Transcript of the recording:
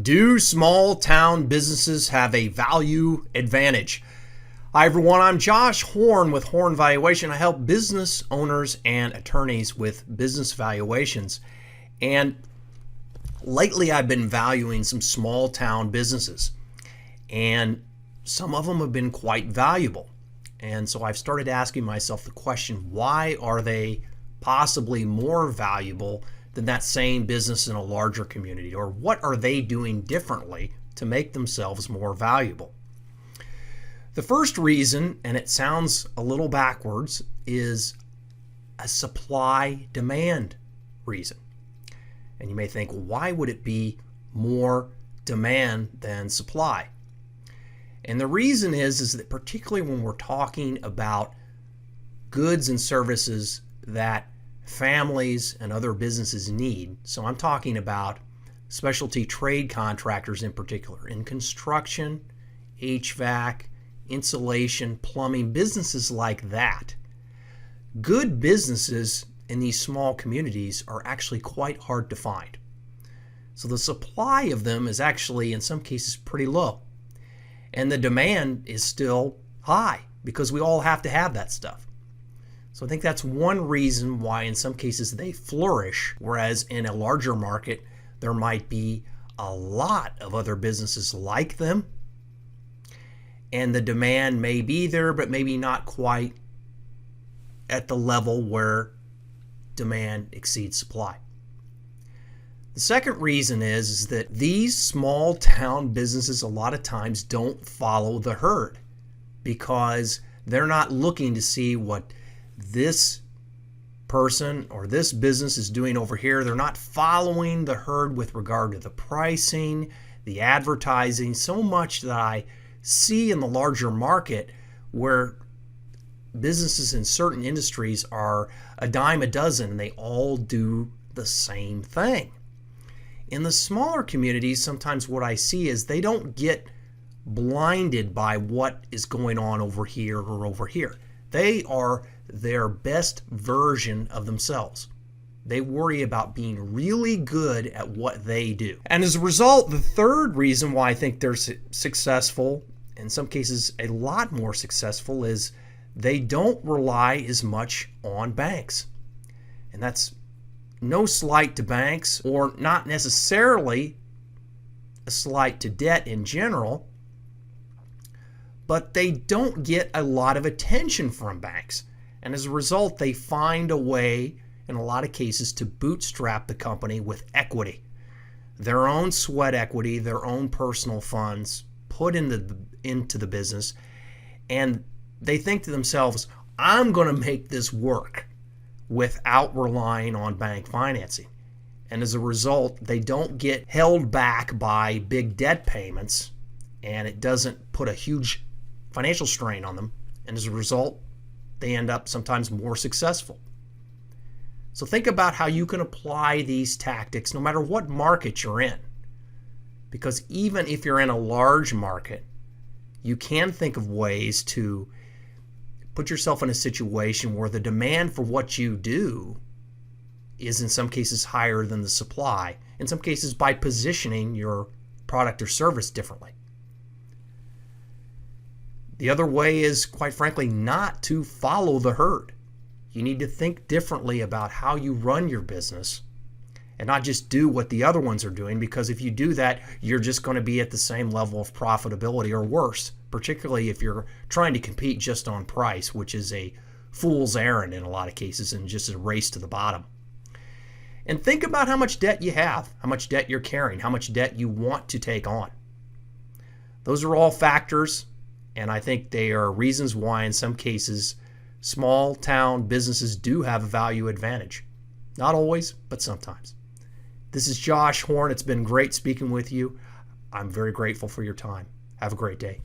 Do small town businesses have a value advantage? Hi everyone, I'm Josh Horn with Horn Valuation. I help business owners and attorneys with business valuations. And lately I've been valuing some small town businesses. And some of them have been quite valuable. And so I've started asking myself the question, why are they possibly more valuable than that same business in a larger community? Or what are they doing differently to make themselves more valuable? The first reason, and it sounds a little backwards, is a supply-demand reason. And you may think, well, why would it be more demand than supply? And the reason is that particularly when we're talking about goods and services that families and other businesses need. So I'm talking about specialty trade contractors in particular, in construction, HVAC, insulation, plumbing, businesses like that. Good businesses in these small communities are actually quite hard to find. So the supply of them is actually in some cases pretty low. And the demand is still high because we all have to have that stuff. So I think that's one reason why in some cases they flourish, whereas in a larger market, there might be a lot of other businesses like them. And the demand may be there, but maybe not quite at the level where demand exceeds supply. The second reason is that these small town businesses a lot of times don't follow the herd because they're not looking to see what this person or this business is doing over here. They're not following the herd with regard to the pricing, the advertising, so much that I see in the larger market where businesses in certain industries are a dime a dozen and they all do the same thing. In the smaller communities, sometimes what I see is they don't get blinded by what is going on over here or over here. They are their best version of themselves. They worry about being really good at what they do. And as a result, the third reason why I think they're successful, in some cases a lot more successful, is they don't rely as much on banks. And that's no slight to banks, or not necessarily a slight to debt in general, but they don't get a lot of attention from banks. And as a result, they find a way, in a lot of cases, to bootstrap the company with equity. Their own sweat equity, their own personal funds put into the business. And they think to themselves, I'm going to make this work without relying on bank financing. And as a result, they don't get held back by big debt payments, and it doesn't put a huge financial strain on them. And as a result, they end up sometimes more successful. So think about how you can apply these tactics no matter what market you're in. Because even if you're in a large market, you can think of ways to put yourself in a situation where the demand for what you do is in some cases higher than the supply, in some cases by positioning your product or service differently. The other way is, quite frankly, not to follow the herd. You need to think differently about how you run your business and not just do what the other ones are doing, because if you do that, you're just going to be at the same level of profitability or worse, particularly if you're trying to compete just on price, which is a fool's errand in a lot of cases and just a race to the bottom. And think about how much debt you have, how much debt you're carrying, how much debt you want to take on. Those are all factors. And I think they are reasons why, in some cases, small town businesses do have a value advantage. Not always, but sometimes. This is Josh Horn. It's been great speaking with you. I'm very grateful for your time. Have a great day.